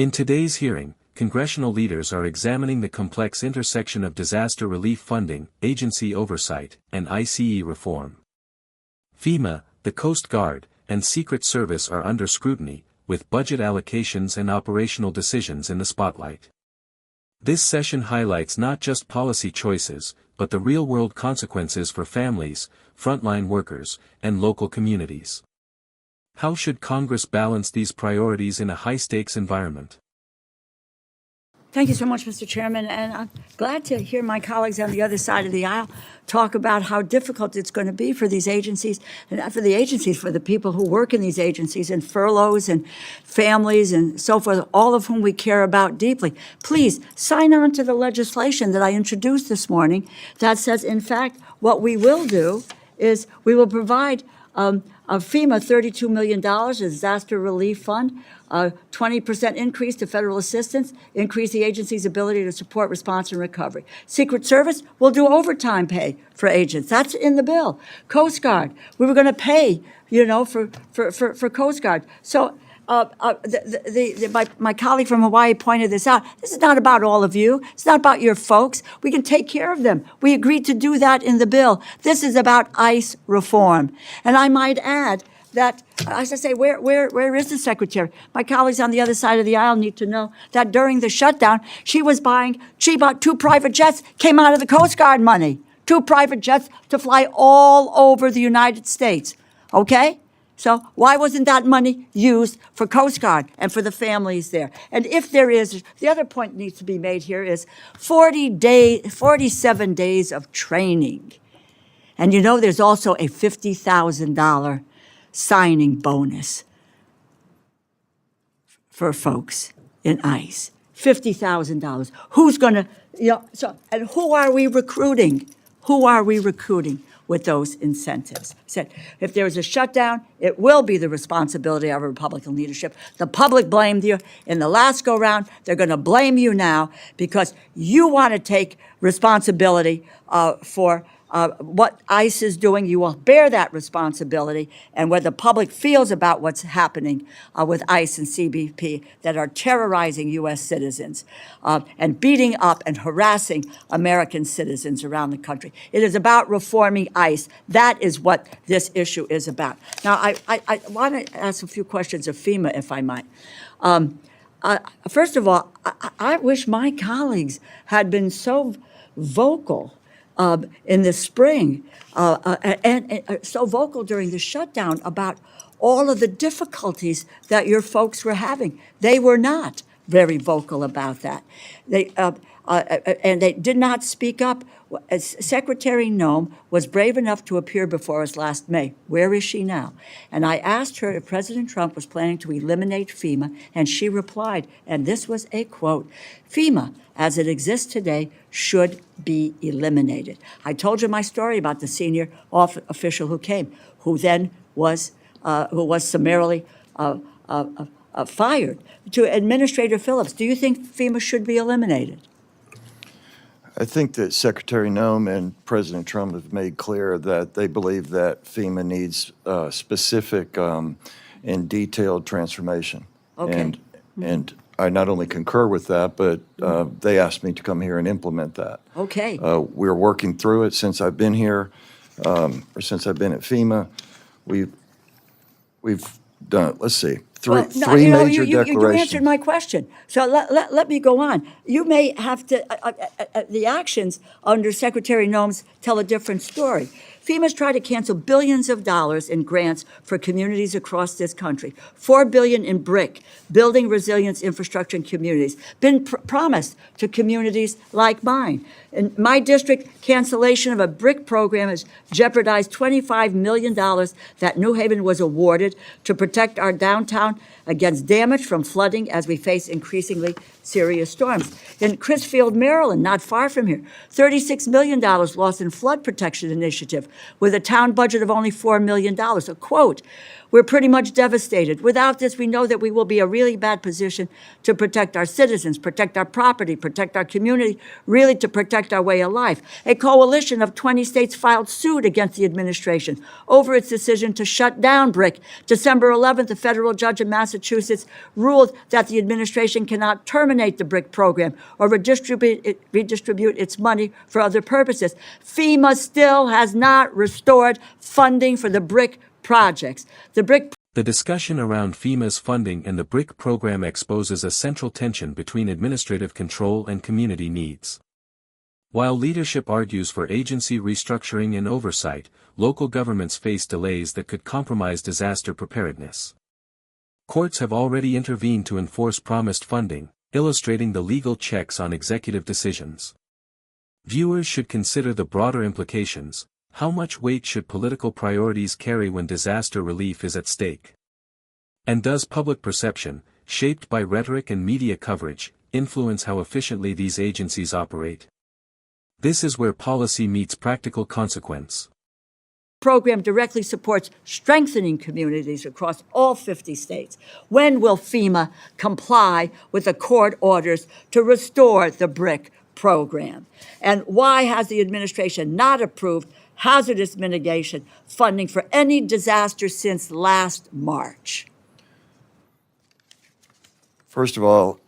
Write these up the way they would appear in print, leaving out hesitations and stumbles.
In today's hearing, congressional leaders are examining the complex intersection of disaster relief funding, agency oversight, and ICE reform. FEMA, the Coast Guard, and Secret Service are under scrutiny, with budget allocations and operational decisions in the spotlight. This session highlights not just policy choices, but the real-world consequences for families, frontline workers, and local communities. How should Congress balance these priorities in a high-stakes environment? Thank you so much, Mr. Chairman, and I'm glad to hear my colleagues on the other side of the aisle talk about how difficult it's going to be for these agencies, and not for the agencies, for the people who work in these agencies, and furloughs and families and so forth, all of whom we care about deeply. Please sign on to the legislation that I introduced this morning that says, in fact, what we will do is we will provide a FEMA $32 million, a disaster relief fund, a 20% increase to federal assistance, increase the agency's ability to support response and recovery. Secret Service will do overtime pay for agents. That's in the bill. Coast Guard, we were going to pay, for Coast Guard. So my colleague from Hawaii pointed this out. This is not about all of you. It's not about your folks. We can take care of them. We agreed to do that in the bill. This is about ICE reform. And I might add that, as I say, where is the secretary? My colleagues on the other side of the aisle need to know that during the shutdown, she bought 2 private jets, came out of the Coast Guard money. 2 private jets to fly all over the United States. Okay? So why wasn't that money used for Coast Guard and for the families there? And if there is, the other point needs to be made here is 47 days of training. And there's also a $50,000 signing bonus for folks in ICE. $50,000. Who's going to, and who are we recruiting? Who are we recruiting with those incentives? I said, if there is a shutdown, it will be the responsibility of Republican leadership. The public blamed you in the last go-round. They're going to blame you now because you want to take responsibility for what ICE is doing. You will bear that responsibility, and what the public feels about what's happening with ICE and CBP that are terrorizing U.S. citizens and beating up and harassing American citizens around the country. It is about reforming ICE. That is what this issue is about. Now, I want to ask a few questions of FEMA, if I might. First of all, I wish my colleagues had been so vocal in the spring, and so vocal during the shutdown about all of the difficulties that your folks were having. They were not very vocal about that. And they did not speak up. Secretary Noem was brave enough to appear before us last May. Where is she now? And I asked her if President Trump was planning to eliminate FEMA, and she replied, and this was a quote, "FEMA, as it exists today, should be eliminated." I told you my story about the senior official who came, who then was summarily fired. To Administrator Phillips, do you think FEMA should be eliminated? I think that Secretary Noem and President Trump have made clear that they believe that FEMA needs specific and detailed transformation. Okay. And I not only concur with that, but they asked me to come here and implement that. Okay. We're working through it since I've been here, or since I've been at FEMA. We've done, let's see, three major declarations. You answered my question. So let me go on. You may have to, the actions under Secretary Noem's tell a different story. FEMA's tried to cancel billions of dollars in grants for communities across this country. $4 billion in BRIC, building resilience infrastructure in communities, been promised to communities like mine. In my district, cancellation of a BRIC program has jeopardized $25 million that New Haven was awarded to protect our downtown against damage from flooding as we face increasingly serious storms. In Crisfield, Maryland, not far from here, $36 million lost in flood protection initiative with a town budget of only $4 million. A quote, "We're pretty much devastated. Without this, we know that we will be in a really bad position to protect our citizens, protect our property, protect our community, really to protect our way of life." A coalition of 20 states filed suit against the administration over its decision to shut down BRIC. December 11th, a federal judge in Massachusetts ruled that the administration cannot terminate the BRIC program or redistribute its money for other purposes. FEMA still has not restored funding for the BRIC projects. The discussion around FEMA's funding and the BRIC program exposes a central tension between administrative control and community needs. While leadership argues for agency restructuring and oversight, local governments face delays that could compromise disaster preparedness. Courts have already intervened to enforce promised funding, illustrating the legal checks on executive decisions. Viewers should consider the broader implications. How much weight should political priorities carry when disaster relief is at stake? And does public perception, shaped by rhetoric and media coverage, influence how efficiently these agencies operate? This is where policy meets practical consequence. Program directly supports strengthening communities across all 50 states. When will FEMA comply with the court orders to restore the BRIC program? And why has the administration not approved hazardous mitigation funding for any disaster since last March? First of all,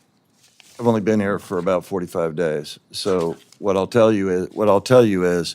I've only been here for about 45 days. So what I'll tell you is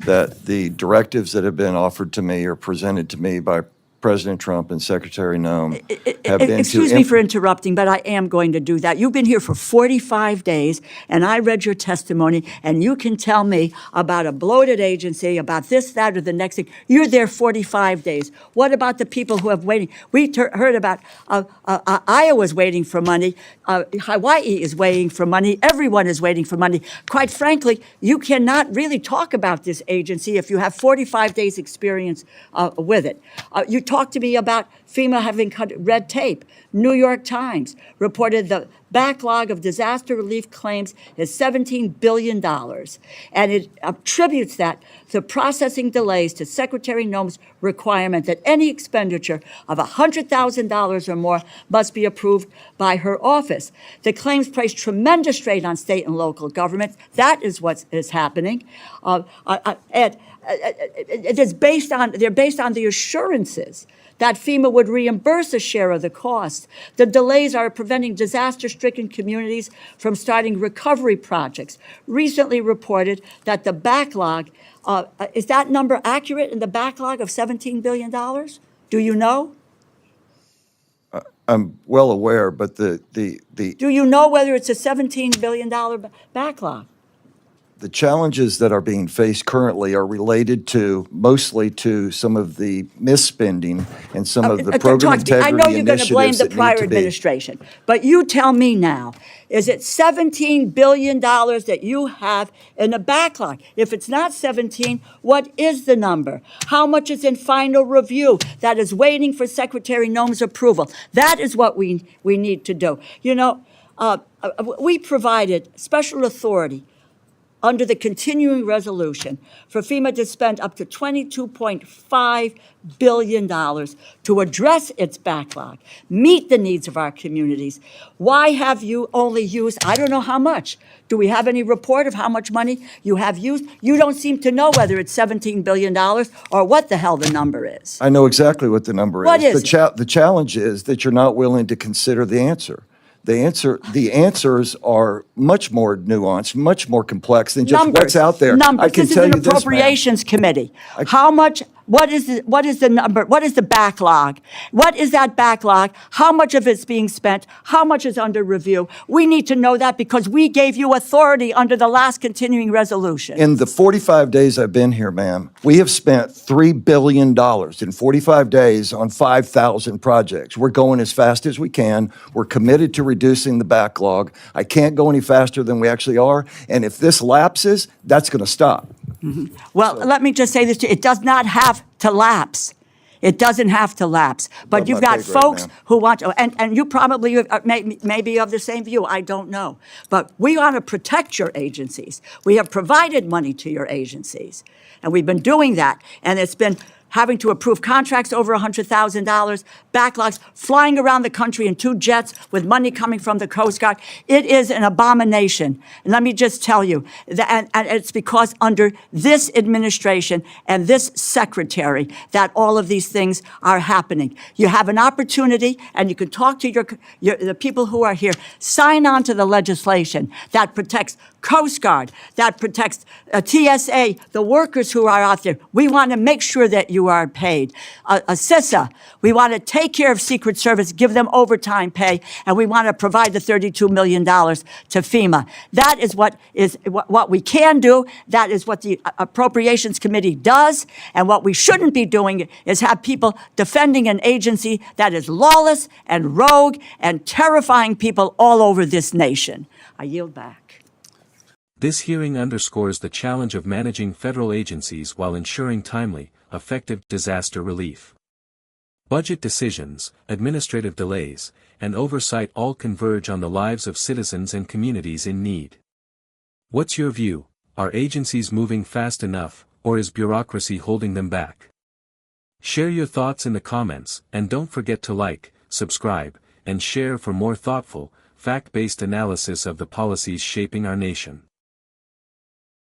that the directives that have been offered to me or presented to me by President Trump and Secretary Noem have been Excuse me for interrupting, but I am going to do that. You've been here for 45 days, and I read your testimony, and you can tell me about a bloated agency, about this, that, or the next thing. You're there 45 days. What about the people who have waiting? We heard about Iowa's waiting for money. Hawaii is waiting for money. Everyone is waiting for money. Quite frankly, you cannot really talk about this agency if you have 45 days experience with it. You talked to me about FEMA having cut red tape. New York Times reported the backlog of disaster relief claims is $17 billion, and it attributes that to processing delays to Secretary Noem's requirement that any expenditure of $100,000 or more must be approved by her office. The claims place tremendous strain on state and local governments. That is what is happening. They're based on the assurances that FEMA would reimburse a share of the cost. The delays are preventing disaster-stricken communities from starting recovery projects. Recently reported that the backlog, is that number accurate in the backlog of $17 billion? Do you know? I'm well aware, but the Do you know whether it's a $17 billion backlog? The challenges that are being faced currently are related to, mostly to some of the misspending and some of the program integrity I know you're going to blame initiatives the that need prior to be. administration, but you tell me now, is it $17 billion that you have in the backlog? If it's not 17, what is the number? How much is in final review that is waiting for Secretary Noem's approval? That is what we need to do. You know, we provided special authority under the continuing resolution for FEMA to spend up to $22.5 billion to address its backlog, meet the needs of our communities. Why have you only used, I don't know how much? Do we have any report of how much money you have used? You don't seem to know whether it's $17 billion or what the hell the number is. I know exactly what the number is. What is it? The challenge is that you're not willing to consider the answer. The answers are much more nuanced, much more complex than just what's out there. Numbers. I can This is tell an you this, ma'am. appropriations committee. How much? What is the number? What is the backlog? What is that backlog? How much of it's being spent? How much is under review? We need to know that because we gave you authority under the last continuing resolution. In the 45 days I've been here, ma'am, we have spent $3 billion in 45 days on 5,000 projects. We're going as fast as we can. We're committed to reducing the backlog. I can't go any faster than we actually are. And if this lapses, that's going to stop. Well, let me just say this to you. It does not have to lapse. It doesn't have to lapse. But Above you've my got pay grade, folks ma'am. who want, and you probably may be of the same view, I don't know. But we ought to protect your agencies. We have provided money to your agencies, and we've been doing that, and it's been having to approve contracts over $100,000, backlogs, flying around the country in 2 jets with money coming from the Coast Guard. It is an abomination. And let me just tell you, and it's because under this administration and this secretary that all of these things are happening. You have an opportunity, and you can talk to the people who are here. Sign on to the legislation that protects Coast Guard, that protects TSA, the workers who are out there. We want to make sure that you are paid. CISA, we want to take care of Secret Service, give them overtime pay, and we want to provide the $32 million to FEMA. That is what we can do. That is what the Appropriations Committee does. And what we shouldn't be doing is have people defending an agency that is lawless and rogue and terrifying people all over this nation. I yield back. This hearing underscores the challenge of managing federal agencies while ensuring timely, effective disaster relief. Budget decisions, administrative delays, and oversight all converge on the lives of citizens and communities in need. What's your view? Are agencies moving fast enough, or is bureaucracy holding them back? Share your thoughts in the comments, and don't forget to like, subscribe, and share for more thoughtful, fact-based analysis of the policies shaping our nation.